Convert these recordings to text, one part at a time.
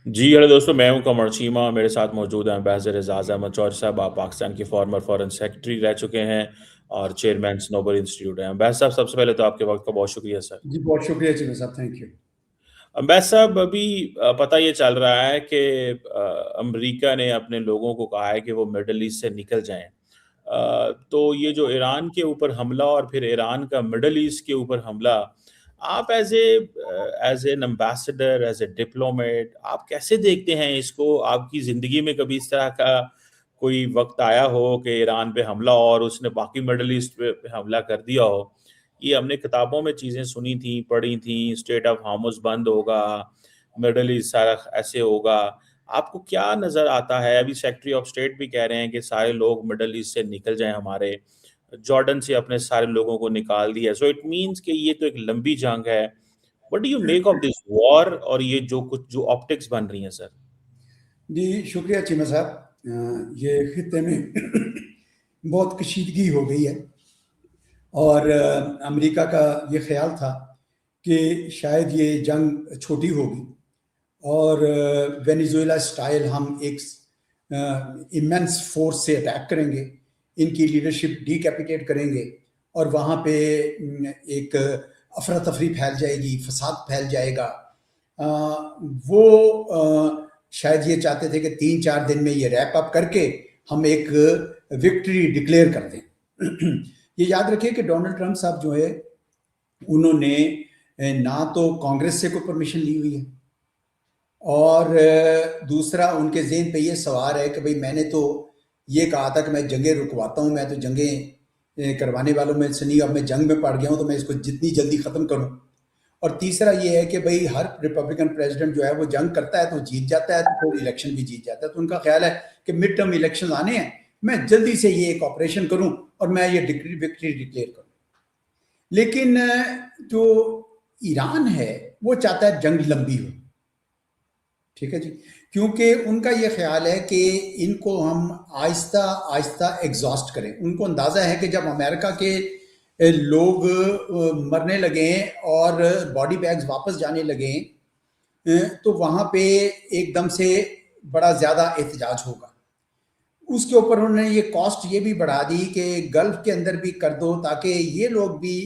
जी, hello दोस्तों, मैं हूँ कमर चीमा, मेरे साथ मौजूद हैं एम्बेसडर एजाज़ अहमद चौधरी साहब। आप पाकिस्तान के फॉर्मर फ़ॉरेन सेक्रेटरी रह चुके हैं और चेयरमैन स्नोबर इंस्टीट्यूट हैं। एम्बेसडर साहब, सबसे पहले तो आपके वक़्त का बहुत शुक्रिया सर। जी, बहुत शुक्रिया चिन्ह साहब, थैंक यू। एम्बेसडर साहब, अभी पता ये चल रहा है कि अमेरिका ने अपने लोगों को कहा है कि वो मिडल ईस्ट से निकल जाएँ। तो ये जो ईरान के ऊपर हमला और फिर ईरान का मिडल ईस्ट के ऊपर हमला, आप as an ambassador, as a diplomat, आप कैसे देखते हैं इसको? आपकी ज़िंदगी में कभी इस तरह का कोई वक़्त आया हो कि ईरान पे हमला और उसने बाकी मिडल ईस्ट पे हमला कर दिया हो? ये हमने किताबों में चीज़ें सुनी थी, पढ़ी थी, स्ट्रेट ऑफ हार्मुज़ बंद होगा, मिडल ईस्ट सारा ऐसे होगा। आपको क्या नज़र आता है? अभी सेक्रेटरी ऑफ स्टेट भी कह रहे हैं कि सारे लोग मिडल ईस्ट से निकल जाएँ हमारे। जॉर्डन से अपने सारे लोगों को निकाल दिया। सो इट मीन्स कि ये तो एक लंबी जंग है। What do you make of this war और ये जो ऑप्टिक्स बन रही हैं सर? जी, शुक्रिया चिन्ह साहब। ये खित्ते में बहुत कशीदगी हो गई है और अमेरिका का ये ख्याल था कि शायद ये जंग छोटी होगी और वेनेजुएला स्टाइल हम एक इमेंस फोर्स से अटैक करेंगे, इनकी लीडरशिप डीकैपिटेट करेंगे और वहाँ पे एक अफरा तफरी फैल जाएगी, फसाद फैल जाएगा। वो शायद ये चाहते थे कि 3-4 दिन में ये रैप अप करके हम एक विक्ट्री डिक्लेयर कर दें। ये याद रखिए कि डोनाल्ड ट्रंप साहब जो है, उन्होंने ना तो कांग्रेस से कोई परमिशन ली हुई है और दूसरा उनके ज़हन पे ये सवार है कि भाई मैंने तो ये कहा था कि मैं जंगें रुकवाता हूँ, मैं तो जंगें करवाने वालों में से नहीं, अब मैं जंग में पड़ गया हूँ तो मैं इसको जितनी जल्दी ख़त्म करूँ। और तीसरा ये है कि भाई हर रिपब्लिकन प्रेसिडेंट जो है वो जंग करता है तो जीत जाता है, तो फिर इलेक्शन भी जीत जाता है। तो उनका ख्याल है कि मिड टर्म इलेक्शन आने हैं, मैं जल्दी से ये एक ऑपरेशन करूँ और मैं ये विक्ट्री डिक्लेयर करूँ। लेकिन जो ईरान है वो चाहता है जंग लंबी हो, ठीक है जी, क्योंकि उनका ये ख्याल है कि इनको हम आहिस्ता आहिस्ता एग्जॉस्ट करें। उनको अंदाज़ा है कि जब अमेरिका के लोग मरने लगे और बॉडी बैग्स वापस जाने लगे तो वहाँ पे एकदम से बड़ा ज़्यादा एहतजाज होगा। उसके ऊपर उन्होंने ये कॉस्ट ये भी बढ़ा दी कि गल्फ के अंदर भी कर दो ताकि ये लोग भी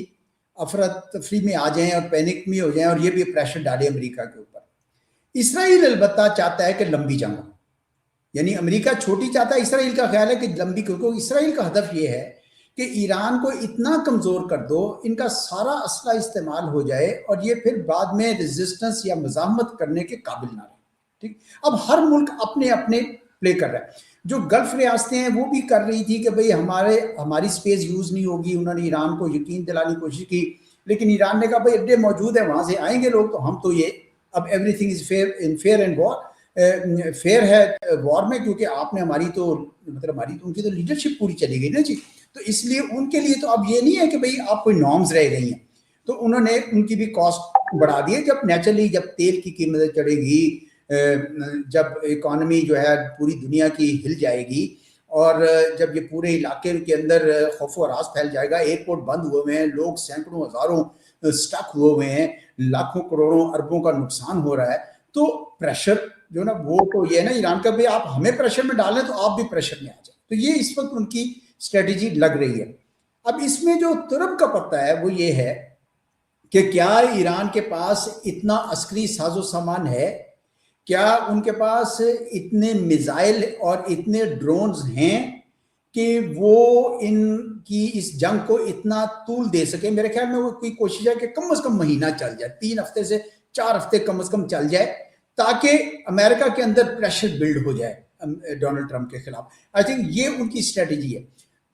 अफरा तफरी में आ जाएं और पैनिक में हो जाएं और ये भी प्रेशर डाले अमेरिका के ऊपर। इसराइल अलबत्ता चाहता है कि लंबी जंग हो, यानी अमेरिका छोटी चाहता है, इसराइल का ख्याल है कि लंबी, क्योंकि इसराइल का हदफ ये है कि ईरान को इतना कमज़ोर कर दो, इनका सारा असला इस्तेमाल हो जाए और ये फिर बाद में रेजिस्टेंस या मज़ाहमत करने के काबिल ना रहे। ठीक, अब हर मुल्क अपने अपने प्ले कर रहा है। जो गल्फ रियासतें हैं वो भी कर रही थी कि भाई हमारी स्पेस यूज़ नहीं होगी, उन्होंने ईरान को यकीन दिलाने की कोशिश की, लेकिन ईरान ने कहा भाई अड्डे मौजूद है, वहाँ से आएंगे लोग, तो हम तो ये अब everything is fair and war, fair है वॉर में, क्योंकि आपने हमारी तो मतलब हमारी तो उनकी तो लीडरशिप पूरी चली गई ना जी। तो इसलिए उनके लिए तो अब ये नहीं है कि भाई आप कोई नॉर्म्स रह गई हैं, तो उन्होंने उनकी भी कॉस्ट बढ़ा दी है। जब नेचुरली जब तेल की कीमत चढ़ेगी, जब इकॉनमी जो है पूरी दुनिया की हिल जाएगी और जब ये पूरे इलाके के अंदर खौफ और राज फैल जाएगा, एयरपोर्ट बंद हुए हुए हैं, लोग सैकड़ों हज़ारों स्टक हुए हुए हैं, लाखों करोड़ों अरबों का नुकसान हो रहा है, तो प्रेशर जो ना वो तो ये है ना ईरान का, भाई आप हमें प्रेशर में डालें तो आप भी प्रेशर में आ जाए। तो ये इस वक्त उनकी स्ट्रेटेजी लग रही है। अब इसमें जो तुरब का पत्ता है वो ये है कि क्या ईरान के पास इतना अस्करी साजो सामान है, क्या उनके पास इतने मिसाइल और इतने ड्रोन्स हैं कि वो इनकी इस जंग को इतना तूल दे सके। मेरे ख्याल में वो कोई कोशिश है कि कम से कम महीना चल जाए, 3 हफ्ते से 4 हफ्ते कम से कम चल जाए, ताकि अमेरिका के अंदर प्रेशर बिल्ड हो जाए डोनाल्ड ट्रंप के खिलाफ। आई थिंक ये उनकी स्ट्रेटेजी है।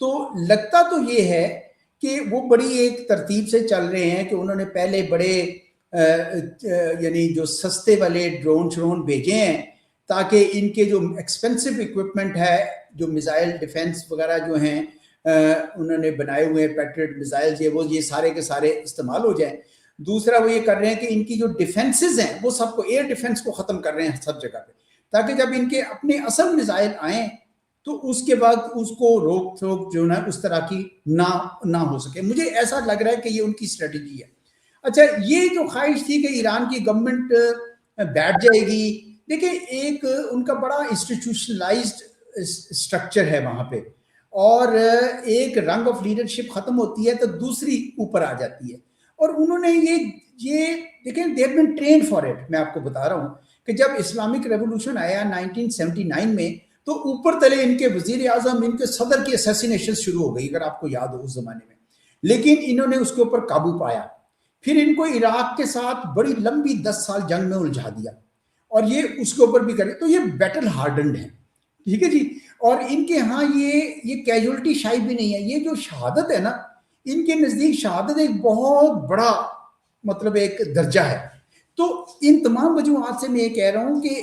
तो लगता तो ये है कि वो बड़ी एक तरतीब से चल रहे हैं कि उन्होंने पहले बड़े यानी जो सस्ते वाले ड्रोन श्रोन भेजे हैं ताकि इनके जो एक्सपेंसिव इक्विपमेंट है, जो मिसाइल डिफेंस वगैरह जो हैं उन्होंने बनाए हुए पैट्रियट मिसाइल्स, ये सारे के सारे इस्तेमाल हो जाएं। दूसरा वो ये कर रहे हैं कि इनकी जो डिफेंसेस हैं वो सबको, एयर डिफेंस को ख़त्म कर रहे हैं सब जगह पे, ताकि जब इनके अपने असल मिसाइल आए तो उसके बाद उसको रोक थोक जो ना उस तरह की ना हो सके। मुझे ऐसा लग रहा है कि ये उनकी स्ट्रेटजी है। अच्छा, ये जो ख्वाहिश थी कि ईरान की गवर्नमेंट बैठ जाएगी देखिए, एक उनका बड़ा इंस्टीट्यूशनलाइज्ड स्ट्रक्चर है वहां पे, और एक रंग ऑफ लीडरशिप खत्म होती है तो दूसरी ऊपर आ जाती है। और उन्होंने ये देखें, they have been train for it. मैं आपको बता रहा हूं कि जब इस्लामिक रेवोल्यूशन आया 1979 में, तो ऊपर तले इनके वजीर आजम, इनके सदर की असैसिनेशन शुरू हो गई, अगर आपको याद हो उस जमाने में। लेकिन इन्होंने उसके ऊपर काबू पाया। फिर इनको इराक के साथ बड़ी लंबी 10 साल जंग में उलझा दिया, और ये उसके ऊपर भी करे, तो ये बैटल हार्डन्ड है, ठीक है जी। और इनके यहाँ ये कैजुअलिटी शायद भी नहीं है। ये जो शहादत है ना, इनके नजदीक शहादत एक बहुत बड़ा मतलब एक दर्जा है। तो इन तमाम वजूहात से मैं ये कह रहा हूं कि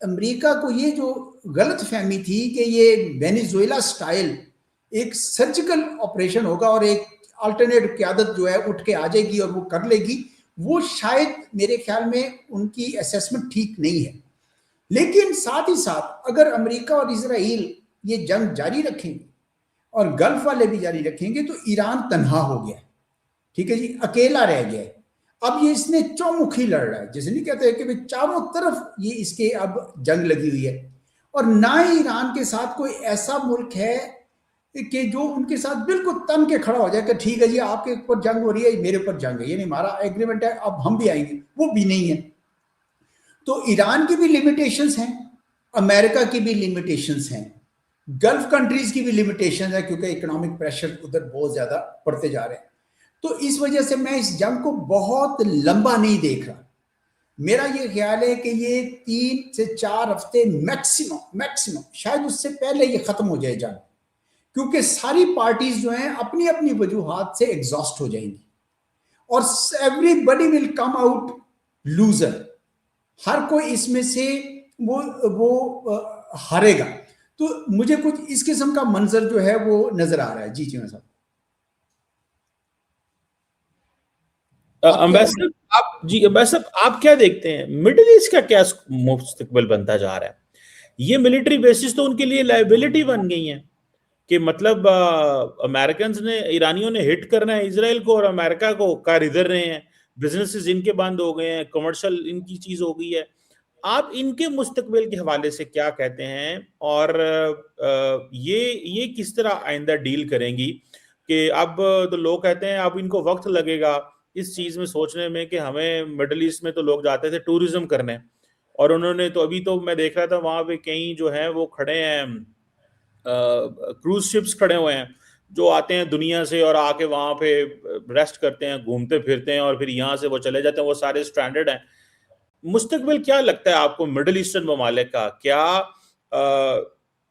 अमेरिका को ये जो गलत फहमी थी कि ये वेनेजुएला स्टाइल एक सर्जिकल ऑपरेशन होगा और एक अल्टरनेट क्यादत जो है उठ के आ जाएगी और वो कर लेगी, वो शायद मेरे ख्याल में उनकी असेसमेंट ठीक नहीं है। लेकिन साथ ही साथ अगर अमेरिका और इजराइल ये जंग जारी रखेंगे और गल्फ वाले भी जारी रखेंगे, तो ईरान तनहा हो गया, ठीक है जी, अकेला रह गया है। अब ये इसने चौमुखी लड़ रहा है, जैसे नहीं कहते कि भाई चारों तरफ ये इसके अब जंग लगी हुई है। और ना ही ईरान के साथ कोई ऐसा मुल्क है कि जो उनके साथ बिल्कुल तन के खड़ा हो जाए कि ठीक है जी, आपके ऊपर जंग हो रही है, मेरे ऊपर जंग है, ये नहीं हमारा एग्रीमेंट है, अब हम भी आएंगे, वो भी नहीं है। तो ईरान की भी लिमिटेशंस हैं, अमेरिका की भी लिमिटेशंस हैं, गल्फ कंट्रीज की भी लिमिटेशंस है, क्योंकि इकोनॉमिक प्रेशर उधर बहुत ज्यादा पड़ते जा रहे हैं। तो इस वजह से मैं इस जंग को बहुत लंबा नहीं देख रहा। मेरा ये ख्याल है कि ये 3 से 4 हफ्ते मैक्सिमम, शायद उससे पहले ये खत्म हो जाए जंग, क्योंकि सारी पार्टीज जो हैं अपनी अपनी वजूहात से एग्जॉस्ट हो जाएंगी और everybody will come out loser. हर कोई इसमें से वो हारेगा। तो मुझे कुछ इस किस्म का मंजर जो है वो नजर आ रहा है। जी जी साहब, अम्बेसडर अम्बेसडर आप क्या देखते हैं, मिडिल ईस्ट का क्या मुस्तकबिल बनता जा रहा है? ये मिलिट्री बेसिस तो उनके लिए लायबिलिटी बन गई है कि मतलब अमेरिकन ने, ईरानियों ने हिट करना है इसराइल को और अमेरिका को कर इधर रहे हैं, बिजनेसेस इनके बंद हो गए हैं, कमर्शियल इनकी चीज हो गई है। आप इनके मुस्तकबिल के हवाले से क्या कहते हैं, और ये किस तरह आइंदा डील करेंगी? कि अब तो लोग कहते हैं अब इनको वक्त लगेगा इस चीज में सोचने में कि हमें मिडिल ईस्ट में तो लोग जाते थे टूरिज्म करने, और उन्होंने तो अभी तो मैं देख रहा था वहां पे कई जो है वो खड़े हैं, क्रूज शिप्स खड़े हुए हैं जो आते हैं दुनिया से और आके वहां पे रेस्ट करते हैं, घूमते फिरते हैं और फिर यहाँ से वो चले जाते हैं, वो सारे स्ट्रैंडेड हैं। मुस्तकबिल क्या लगता है आपको मिडिल ईस्टर्न ममालिक का? क्या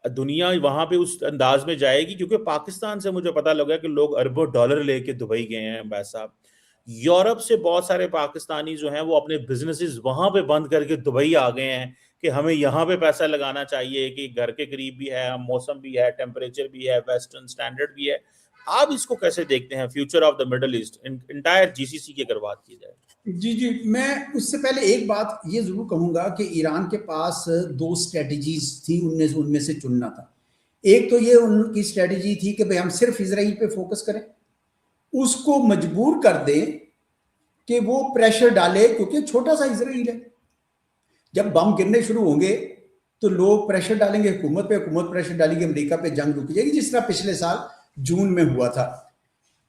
दुनिया वहां पे उस अंदाज में जाएगी? क्योंकि पाकिस्तान से मुझे पता लगा कि लोग अरबों डॉलर लेके दुबई गए हैं भाई साहब। यूरोप से बहुत सारे पाकिस्तानी जो हैं वो अपने बिजनेसेस वहां पे बंद करके दुबई आ गए हैं कि हमें यहाँ पे पैसा लगाना चाहिए, कि घर के करीब भी है, मौसम भी है, टेम्परेचर भी है, वेस्टर्न स्टैंडर्ड भी है। आप इसको कैसे देखते हैं, future of the middle east entire GCC की अगर बात की जाए? जी जी, मैं उससे पहले एक बात ये जरूर कहूंगा कि ईरान के पास 2 स्ट्रेटजीज थी, उनमें से चुनना था। एक तो ये उनकी स्ट्रेटजी थी कि भाई हम सिर्फ इसराइल पे फोकस करें, उसको मजबूर कर दें कि वो प्रेशर डाले, क्योंकि छोटा सा इसराइल है, जब बम गिरने शुरू होंगे तो लोग प्रेशर डालेंगे हुकूमत पे, हुकूमत प्रेशर डालेगी, अमेरिका पे जंग रुक जाएगी, जिस तरह पिछले साल जून में हुआ था।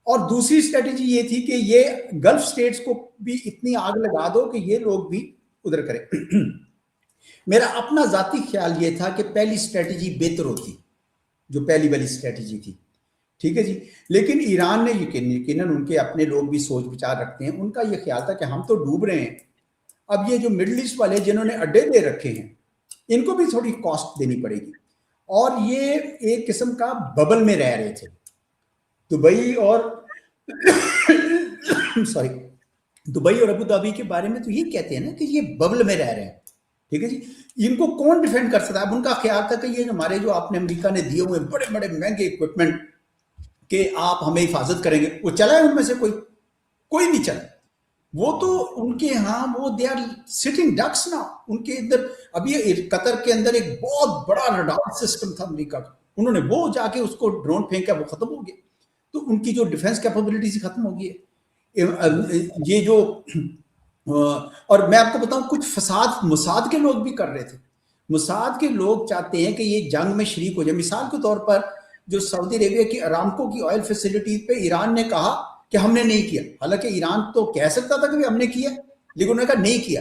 और दूसरी स्ट्रेटेजी ये थी कि ये गल्फ स्टेट्स को भी इतनी आग लगा दो कि ये लोग भी उधर करें। मेरा अपना जाती ख्याल ये था कि पहली स्ट्रेटेजी बेहतर होती, जो पहली वाली स्ट्रेटेजी थी, ठीक है जी। लेकिन ईरान ने यकीनन उनके अपने लोग भी सोच विचार रखते हैं, उनका ये ख्याल था कि हम तो डूब रहे हैं, अब ये जो मिडिल ईस्ट वाले जिन्होंने अड्डे दे रखे हैं इनको भी थोड़ी कॉस्ट देनी पड़ेगी। और ये एक किस्म का बबल में रह रहे थे दुबई और सॉरी, दुबई और अबू धाबी के बारे में तो ये कहते हैं ना कि ये बबल में रह रहे हैं, ठीक है जी। इनको कौन डिफेंड कर सकता है? अब उनका ख्याल था कि ये हमारे जो आपने अमेरिका ने दिए हुए बड़े बड़े महंगे इक्विपमेंट के आप हमें हिफाजत करेंगे, वो चला है उनमें से कोई नहीं चला। वो तो उनके यहाँ वो दे आर सिटिंग डक्स ना, उनके इधर। अभी कतर के अंदर एक बहुत बड़ा रडार सिस्टम था अमेरिका का, उन्होंने वो जाके उसको ड्रोन फेंका, वो खत्म हो गया। तो उनकी जो डिफेंस कैपेबिलिटीज खत्म हो गई है। ये जो और मैं आपको बताऊं, कुछ फसाद मुसाद के लोग भी कर रहे थे। मुसाद के लोग चाहते हैं कि ये जंग में शरीक हो जाए। मिसाल के तौर पर जो सऊदी अरेबिया की अरामको की ऑयल फैसिलिटी पे ईरान ने कहा कि हमने नहीं किया, हालांकि ईरान तो कह सकता था कि हमने किया, लेकिन उन्होंने कहा नहीं किया।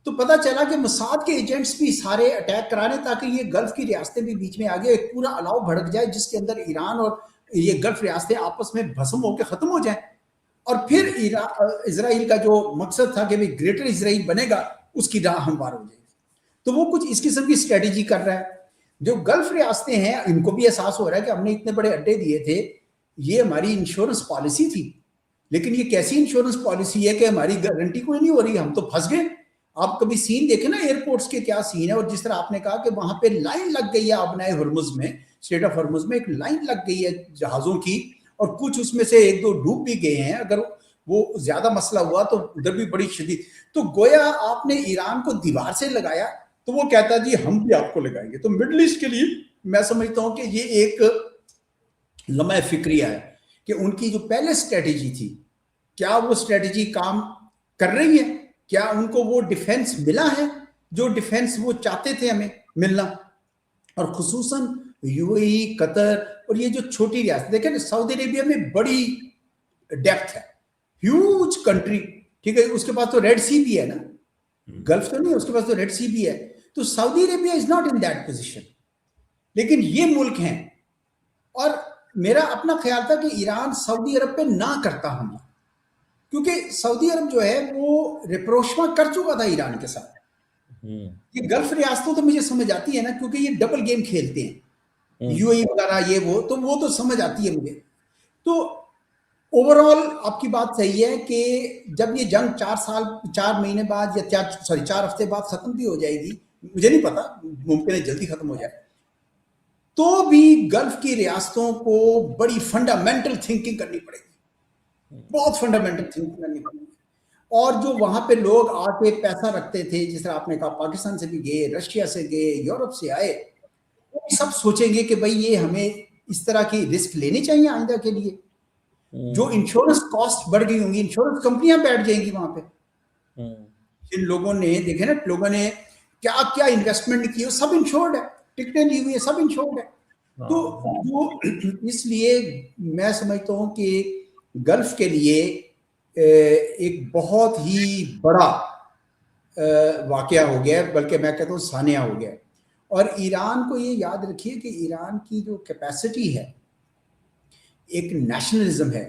तो पता चला कि मुसाद के एजेंट्स भी सारे अटैक करा रहे ताकि ये गल्फ की रियासतें भी बीच में आ गए, एक पूरा अलाव भड़क जाए जिसके अंदर ईरान और ये गल्फ रियासतें आपस में भस्म होकर खत्म हो जाए। और फिर इसराइल का जो मकसद था कि भाई ग्रेटर इसराइल बनेगा, उसकी राह हमवार हो जाएगी। तो वो कुछ इस किस्म की स्ट्रेटेजी कर रहा है। जो गल्फ रियासतें हैं, इनको भी एहसास हो रहा है कि हमने इतने बड़े अड्डे दिए थे, ये हमारी इंश्योरेंस पॉलिसी थी, लेकिन ये कैसी इंश्योरेंस पॉलिसी है कि हमारी गारंटी कोई नहीं हो रही, हम तो फंस गए। आप कभी सीन देखें ना एयरपोर्ट्स के, क्या सीन है। और जिस तरह आपने कहा कि वहां पे लाइन लग गई है आबनाए हुर्मुज में, स्टेट ऑफ हुर्मुज में एक लाइन लग गई है जहाजों की, और कुछ उसमें से एक दो डूब भी गए हैं। अगर वो ज्यादा मसला हुआ तो उधर भी बड़ी शदीद। तो गोया आपने ईरान को दीवार से लगाया, तो वो कहता जी हम भी आपको लगाएंगे। तो मिडल ईस्ट के लिए मैं समझता हूं कि ये एक लम्हा फिक्रिया है कि उनकी जो पहले स्ट्रेटेजी थी, क्या वो स्ट्रेटेजी काम कर रही है? क्या उनको वो डिफेंस मिला है जो डिफेंस वो चाहते थे हमें मिलना? और खुसूसन यूएई, कतर और ये जो छोटी रियासत, देखें ना, सऊदी अरेबिया में बड़ी डेप्थ है, ह्यूज कंट्री, ठीक है, उसके पास तो रेड सी भी है ना, गल्फ तो नहीं है, उसके पास तो रेड सी भी है। तो Saudi Arabia is not in that position, लेकिन ये मुल्क हैं। और मेरा अपना ख्याल था कि ईरान सऊदी अरब पे ना करता हमला, क्योंकि सऊदी अरब जो है वो रिप्रोशमा कर चुका था ईरान के साथ। ये गल्फ रियासतों तो मुझे समझ आती है ना, क्योंकि ये डबल गेम खेलते हैं, यूएई वगैरह, ये वो तो समझ आती है मुझे। तो ओवरऑल आपकी बात सही है कि जब ये जंग 4 महीने बाद या 4 हफ्ते बाद खत्म भी हो जाएगी, मुझे नहीं पता, मुमकिन है जल्दी खत्म हो जाए, तो भी गल्फ की रियासतों को बड़ी फंडामेंटल थिंकिंग करनी पड़ेगी, बहुत फंडामेंटल थिंकिंग करनी पड़ेगी। और जो वहां पे लोग आके पैसा रखते थे, जिस तरह आपने कहा पाकिस्तान से भी गए, रशिया से गए, यूरोप से आए, वो सब सोचेंगे कि भाई ये हमें इस तरह की रिस्क लेनी चाहिए आइंदा के लिए। जो इंश्योरेंस कॉस्ट बढ़ गई होंगी, इंश्योरेंस कंपनियां बैठ जाएंगी वहां पे। जिन लोगों ने देखे ना, लोगों ने क्या क्या इन्वेस्टमेंट की, सब इंश्योर्ड है, टिकटें ली हुई है, सब इंश्योर्ड है। तो वो इसलिए मैं समझता हूं कि गल्फ के लिए एक बहुत ही बड़ा वाकया हो गया, बल्कि मैं कहता हूँ सानिया हो गया। और ईरान को ये याद रखिए कि ईरान की जो कैपेसिटी है, एक नेशनलिज्म है,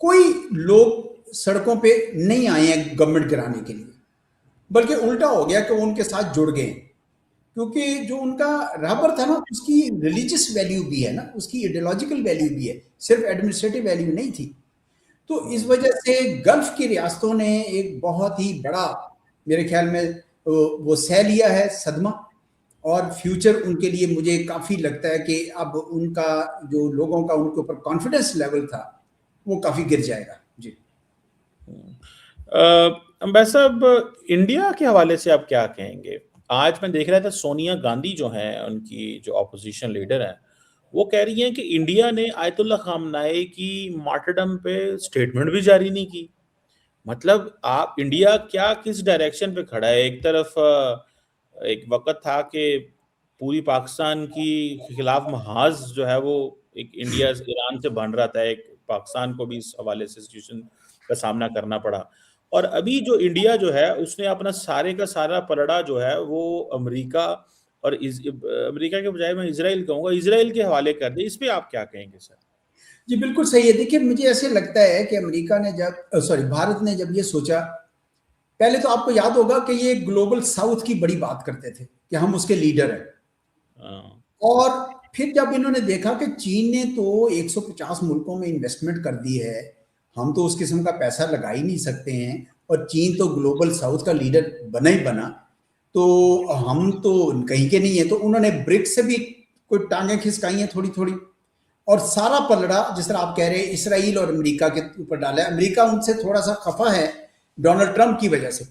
कोई लोग सड़कों पे नहीं आए हैं गवर्नमेंट गिराने के लिए, बल्कि उल्टा हो गया कि वो उनके साथ जुड़ गए, क्योंकि जो उनका रहबर था ना, उसकी रिलीजियस वैल्यू भी है ना, उसकी आइडियोलॉजिकल वैल्यू भी है, सिर्फ एडमिनिस्ट्रेटिव वैल्यू नहीं थी। तो इस वजह से गल्फ की रियासतों ने एक बहुत ही बड़ा, मेरे ख्याल में वो सह लिया है सदमा। और फ्यूचर उनके लिए मुझे काफ़ी लगता है कि अब उनका जो लोगों का उनके ऊपर कॉन्फिडेंस लेवल था वो काफ़ी गिर जाएगा। जी साहब, इंडिया के हवाले से आप क्या कहेंगे? आज मैं देख रहा था सोनिया गांधी जो हैं, उनकी जो ऑपोजिशन लीडर हैं, वो कह रही हैं कि इंडिया ने आयतुल्ला खामनाई की मार्टरडम पे स्टेटमेंट भी जारी नहीं की। मतलब आप इंडिया क्या किस डायरेक्शन पे खड़ा है? एक तरफ एक वक्त था कि पूरी पाकिस्तान की खिलाफ महाज जो है वो एक इंडिया ईरान से बन रहा था, एक पाकिस्तान को भी इस हवाले से सिचुएशन का सामना करना पड़ा। और अभी जो इंडिया जो है उसने अपना सारे का सारा पलड़ा जो है वो अमेरिका और अमेरिका के बजाय मैं इजराइल कहूँगा, इजराइल के हवाले कर दे। इस पे आप क्या कहेंगे सर? जी बिल्कुल सही है। देखिए, मुझे ऐसे लगता है कि अमेरिका ने भारत ने जब ये सोचा, पहले तो आपको याद होगा कि ये ग्लोबल साउथ की बड़ी बात करते थे कि हम उसके लीडर हैं। और फिर जब इन्होंने देखा कि चीन ने तो 150 मुल्कों में इन्वेस्टमेंट कर दी है, हम तो उस किस्म का पैसा लगा ही नहीं सकते हैं, और चीन तो ग्लोबल साउथ का लीडर बना ही बना, तो हम तो कहीं के नहीं है। तो उन्होंने ब्रिक्स से भी कोई टांगे खिसकाई हैं थोड़ी थोड़ी, और सारा पलड़ा जिस तरह आप कह रहे हैं इसराइल और अमेरिका के ऊपर डाला है। अमेरिका उनसे थोड़ा सा खफा है डोनाल्ड ट्रंप की वजह से।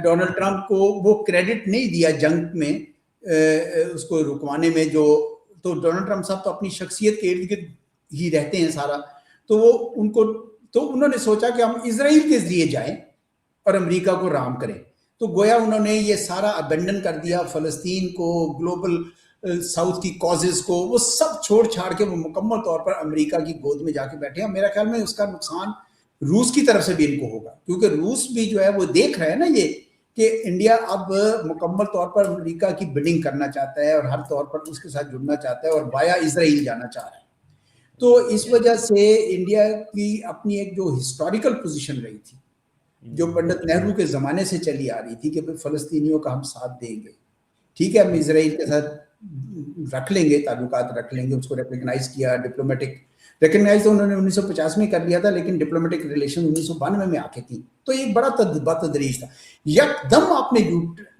डोनाल्ड ट्रंप को वो क्रेडिट नहीं दिया जंग में उसको रुकवाने में, जो तो डोनाल्ड ट्रंप साहब तो अपनी शख्सियत के इर्द गिर्द ही रहते हैं सारा, तो वो उनको, तो उन्होंने सोचा कि हम इसराइल के जरिए जाएं और अमेरिका को राम करें। तो गोया उन्होंने ये सारा अबेंडन कर दिया, फ़लस्तीन को, ग्लोबल साउथ की कॉजेज़ को, वो सब छोड़ छाड़ के वो मुकम्मल तौर पर अमेरिका की गोद में जाके बैठे हैं। मेरा ख्याल में उसका नुकसान रूस की तरफ से भी इनको होगा, क्योंकि रूस भी जो है वो देख रहा है ना ये कि इंडिया अब मुकम्मल तौर पर अमेरिका की बिडिंग करना चाहता है और हर तौर पर उसके साथ जुड़ना चाहता है और वाया इजराइल जाना चाह रहा है। तो इस वजह से इंडिया की अपनी एक जो हिस्टोरिकल पोजीशन रही थी, जो पंडित नेहरू के ज़माने से चली आ रही थी कि भाई फ़लस्तीनियों का हम साथ देंगे, ठीक है, हम इजराइल के साथ रख लेंगे, ताल्लुकात रख लेंगे, उसको रिकग्नाइज किया, डिप्लोमेटिक रिकग्नाइज तो उन्होंने 1950 में कर लिया था, लेकिन डिप्लोमेटिक रिलेशन 1992 में आके की। तो एक बड़ा तदरीज था। यकदम आपने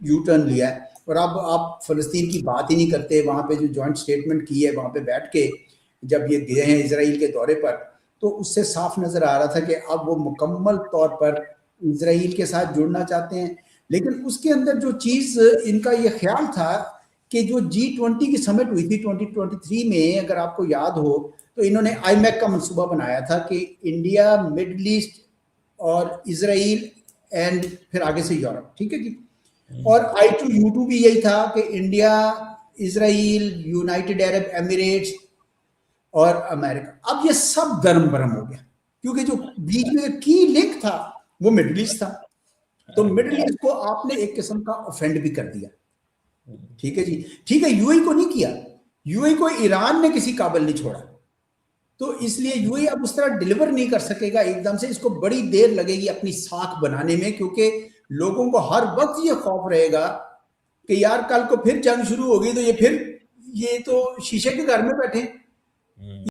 यू टर्न लिया है और अब आप फ़लस्तीन की बात ही नहीं करते। वहाँ पे जो जॉइंट स्टेटमेंट की है, वहाँ पे बैठ के जब ये गए हैं इसराइल के दौरे पर, तो उससे साफ नज़र आ रहा था कि अब वो मुकम्मल तौर पर इसराइल के साथ जुड़ना चाहते हैं। लेकिन उसके अंदर जो चीज़ इनका ये ख्याल था कि जो G20 की समिट हुई थी 2023 में, अगर आपको याद हो, तो इन्होंने IMEC का मंसूबा बनाया था कि इंडिया, मिडल ईस्ट और इसराइल एंड फिर आगे से यूरोप, ठीक है जी। और I2U2 भी यही था कि India, Israel, United Arab Emirates और अमेरिका। अब ये सब गरम बरम हो गया, क्योंकि जो बीच में की लिंक था वो मिडल ईस्ट था। तो मिडल ईस्ट को आपने एक किस्म का ऑफेंड भी कर दिया, ठीक है जी, ठीक है। यूएई को नहीं किया, यूएई को ईरान ने किसी काबिल नहीं छोड़ा, तो इसलिए यूएई अब उस तरह डिलीवर नहीं कर सकेगा एकदम से। इसको बड़ी देर लगेगी अपनी साख बनाने में, क्योंकि लोगों को हर वक्त ये खौफ रहेगा कि यार कल को फिर जंग शुरू होगी तो ये तो शीशे के घर में बैठे,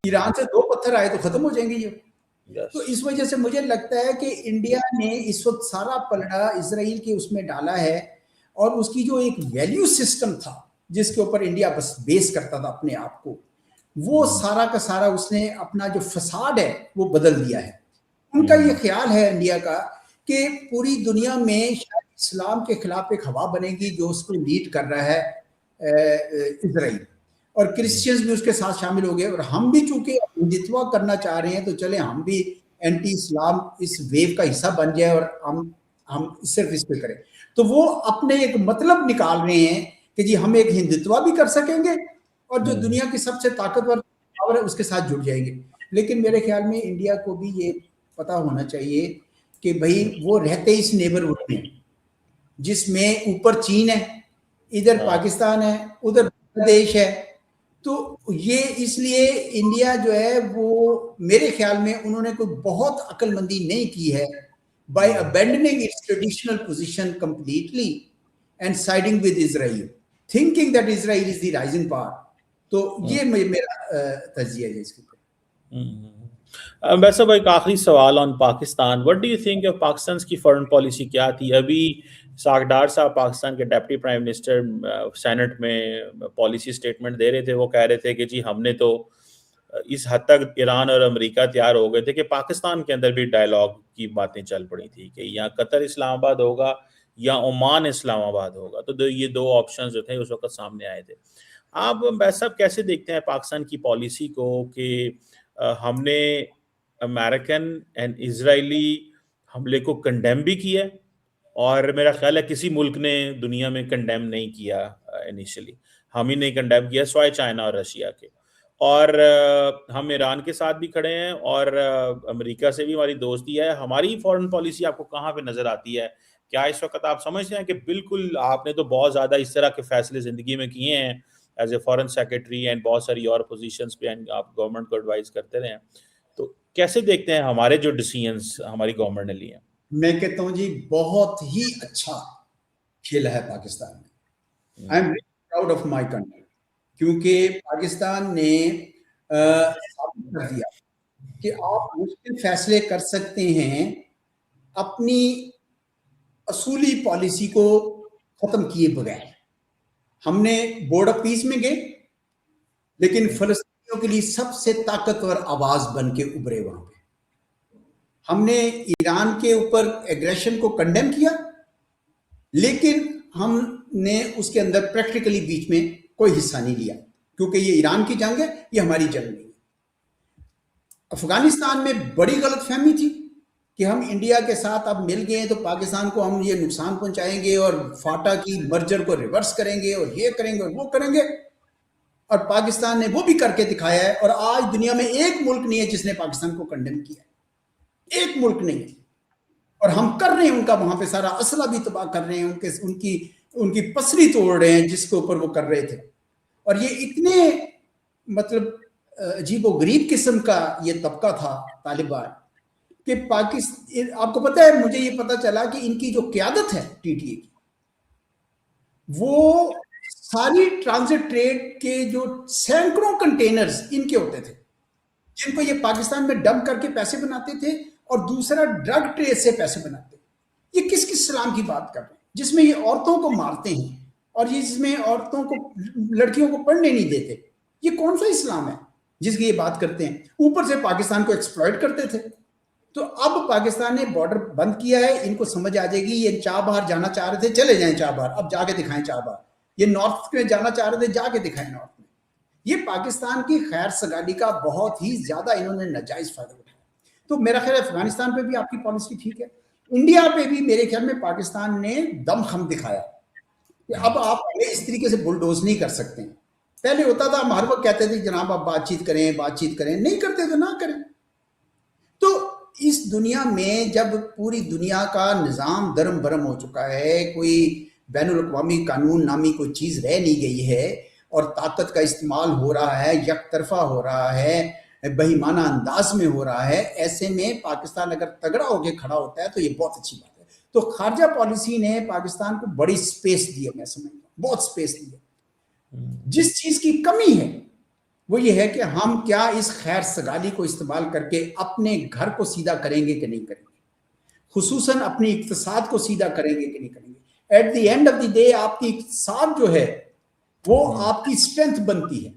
ईरान से दो पत्थर आए तो खत्म हो जाएंगे ये। तो इस वजह से मुझे लगता है कि इंडिया ने इस वक्त सारा पलड़ा इसराइल के उसमें डाला है, और उसकी जो एक वैल्यू सिस्टम था जिसके ऊपर इंडिया बस बेस करता था अपने आप को, वो सारा का सारा उसने अपना जो फसाड है वो बदल दिया है। उनका ये ख्याल है इंडिया का कि पूरी दुनिया में शायद इस्लाम के खिलाफ एक हवा बनेगी जो उसको लीड कर रहा है इसराइल, और क्रिश्चियंस भी उसके साथ शामिल हो गए। और हम भी चूंकि हिंदुत्व करना चाह रहे हैं, तो चले हम भी एंटी इस्लाम इस वेव का हिस्सा बन जाए और हम सिर्फ इस पे करें। तो वो अपने एक मतलब निकाल रहे हैं कि जी हम एक हिंदुत्व भी कर सकेंगे और जो दुनिया की सबसे ताकतवर पावर है उसके साथ जुड़ जाएंगे। लेकिन मेरे ख्याल में इंडिया को भी ये पता होना चाहिए कि भाई वो रहते इस नेबरहुड में जिसमें ऊपर चीन है, इधर पाकिस्तान है, उधर बांग्लादेश है। तो ये इसलिए इंडिया जो है वो मेरे ख्याल में उन्होंने कोई बहुत अक्लमंदी नहीं की है by abandoning its traditional position completely and siding with Israel, thinking that Israel is the rising power. तो ये मेरा तजिया है इसके ऊपर। वैसे भाई, एक आखिरी सवाल on Pakistan. What do you think of Pakistan की फॉरेन पॉलिसी क्या थी? अभी सागडार साहब, पाकिस्तान के डिप्टी प्राइम मिनिस्टर, सेनेट में पॉलिसी स्टेटमेंट दे रहे थे। वो कह रहे थे कि जी हमने तो इस हद तक ईरान और अमेरिका तैयार हो गए थे कि पाकिस्तान के अंदर भी डायलॉग की बातें चल पड़ी थी कि या कतर इस्लामाबाद होगा या ओमान इस्लामाबाद होगा। तो ये दो ऑप्शंस जो थे उस वक्त सामने आए थे। आप वैसा कैसे देखते हैं पाकिस्तान की पॉलिसी को कि हमने अमेरिकन एंड इजरायली हमले को कंडेम भी किया, और मेरा ख्याल है किसी मुल्क ने दुनिया में कंडेम नहीं किया इनिशियली, हम ही नहीं कंडेम किया स्वाय चाइना और रशिया के। और हम ईरान के साथ भी खड़े हैं और अमेरिका से भी हमारी दोस्ती है। हमारी फॉरेन पॉलिसी आपको कहाँ पे नजर आती है? क्या इस वक्त आप समझते हैं कि बिल्कुल आपने तो बहुत ज्यादा इस तरह के फैसले जिंदगी में किए हैं as a foreign secretary and बहुत सारी और पोजीशंस पे, एंड आप गवर्नमेंट को एडवाइस करते रहे हैं, तो कैसे देखते हैं हमारे जो डिसीजंस हमारी गवर्नमेंट ने लिए हैं? मैं कहता हूँ जी बहुत ही अच्छा खेला है पाकिस्तान ने। I am very proud of my country, क्योंकि पाकिस्तान ने साबित कर दिया कि आप मुश्किल फैसले कर सकते हैं अपनी असूली पॉलिसी को खत्म किए बगैर। हमने बोर्ड ऑफ पीस में गए, लेकिन फिलिस्तीनियों के लिए सबसे ताकतवर आवाज बन के उभरे वहां पे। हमने ईरान के ऊपर एग्रेशन को कंडेम किया, लेकिन हमने उसके अंदर प्रैक्टिकली बीच में कोई हिस्सा नहीं लिया, क्योंकि ये ईरान की जंग है, ये हमारी जंग नहीं है। अफगानिस्तान में बड़ी गलतफहमी थी कि हम इंडिया के साथ अब मिल गए तो पाकिस्तान को हम ये नुकसान पहुंचाएंगे और फाटा की मर्जर को रिवर्स करेंगे और ये करेंगे और वो करेंगे, और पाकिस्तान ने वो भी करके दिखाया है। और आज दुनिया में एक मुल्क नहीं है जिसने पाकिस्तान को कंडेम किया, एक मुल्क नहीं है। और हम कर रहे हैं उनका वहां पे सारा असला भी तबाह कर रहे हैं, उनकी उनकी पसली तोड़ रहे हैं जिसके ऊपर वो कर रहे थे। और ये इतने मतलब अजीबोगरीब किस्म का ये तबका था तालिबान कि पाकिस्तान, आपको पता है, मुझे ये पता चला कि इनकी जो क़यादत है टीटीए की, वो सारी ट्रांजिट ट्रेड के जो सैकड़ों कंटेनर्स इनके होते थे, जिनको ये पाकिस्तान में डंप करके पैसे बनाते थे और दूसरा ड्रग ट्रेड से पैसे बनाते। ये किस किस इस्लाम की बात कर रहे हैं जिसमें ये औरतों को मारते हैं और ये जिसमें औरतों को, लड़कियों को पढ़ने नहीं देते? ये कौन सा इस्लाम है जिसकी ये बात करते हैं? ऊपर से पाकिस्तान को एक्सप्लॉइट करते थे। तो अब पाकिस्तान ने बॉर्डर बंद किया है, इनको समझ आ जाएगी, ये चाबहार जाना चाह रहे थे, चले जाएं चाबहार, अब जाके दिखाएं चाबहार। ये नॉर्थ में जाना चाह रहे थे, जाके दिखाएं नॉर्थ में। ये पाकिस्तान की खैर सगाली का बहुत ही ज्यादा इन्होंने नाजायज फायदा उठाया। तो मेरा ख्याल है अफगानिस्तान पे भी आपकी पॉलिसी ठीक है, इंडिया पे भी मेरे ख्याल में पाकिस्तान ने दमखम दिखाया कि अब आप इस तरीके से बुलडोज नहीं कर सकते हैं। पहले होता था, हम हर वक्त कहते थे जनाब आप बातचीत करें, नहीं करते तो ना करें। तो इस दुनिया में जब पूरी दुनिया का निज़ाम दरम बरम हो चुका है, कोई बैनुल-अक़वामी कानून नामी कोई चीज़ रह नहीं गई है और ताकत का इस्तेमाल हो रहा है, यकतरफा हो रहा है, बेईमाना अंदाज में हो रहा है, ऐसे में पाकिस्तान अगर तगड़ा होकर खड़ा होता है तो ये बहुत अच्छी बात है। तो खारजा पॉलिसी ने पाकिस्तान को बड़ी स्पेस दी है, मैं समझता हूँ बहुत स्पेस दी है। जिस चीज़ की कमी है वो ये है कि हम क्या इस खैर सगाली को इस्तेमाल करके अपने घर को सीधा करेंगे कि नहीं करेंगे, खुसूसन अपने इक्तिसाद को सीधा करेंगे कि नहीं करेंगे। At the end of the day आपकी इक्तिसाद जो है वो आपकी स्ट्रेंथ बनती है।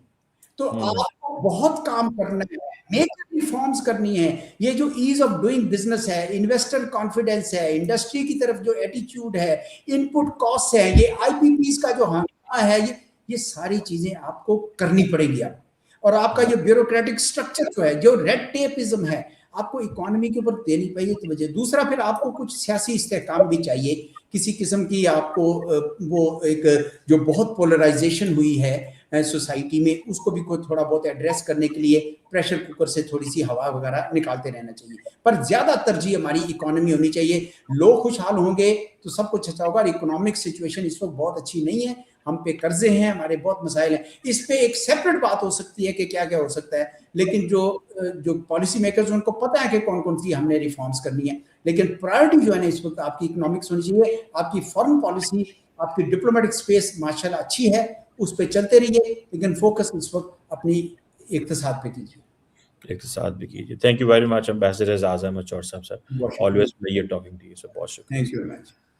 तो आपको बहुत काम करना है, मेजर रिफॉर्म्स करनी है। ये जो ईज ऑफ डूइंग बिजनेस है, इन्वेस्टर कॉन्फिडेंस है, इंडस्ट्री की तरफ जो एटीट्यूड है, इनपुट कॉस्ट है, ये आईपीपीज का जो हंगामा है, ये सारी चीजें आपको करनी पड़ेगी आप। और आपका जो ब्यूरोक्रेटिक स्ट्रक्चर जो है, जो रेड टेपिज्म है, आपको इकोनॉमी के ऊपर देनी पड़ेगी तवज्जो। दूसरा फिर आपको कुछ सियासी इस्तेहकाम भी चाहिए, किसी किस्म की आपको वो एक जो बहुत पोलराइजेशन हुई है सोसाइटी में, उसको भी कोई थोड़ा बहुत एड्रेस करने के लिए प्रेशर कुकर से थोड़ी सी हवा वगैरह निकालते रहना चाहिए। पर ज्यादा तरजीह हमारी इकोनॉमी होनी चाहिए। लोग खुशहाल होंगे तो सब कुछ अच्छा होगा। इकोनॉमिक सिचुएशन इस वक्त बहुत अच्छी नहीं है, हम पे कर्जे हैं, हमारे बहुत मसाइल हैं। इस पे एक सेपरेट बात हो सकती है कि क्या क्या हो सकता है, लेकिन जो पॉलिसी मेकर्स उनको पता है कि कौन कौन सी हमने रिफॉर्म्स करनी है। लेकिन प्रायोरिटी जो है ना इस वक्त आपकी इकोनॉमिक्स होनी चाहिए, आपकी फॉरेन पॉलिसी, आपकी डिप्लोमेटिक स्पेस माशाल्लाह अच्छी है, उस पर चलते रहिए, लेकिन फोकस इस वक्त अपनी इक्तिसाद पे कीजिए। इक्तिसाद भी कीजिए। Thank you very much ambassador Aizaz Ahmad Chaudhry साहब। Always pleasure talking to you sir. बहुत शुक्रिया। Thank you very much.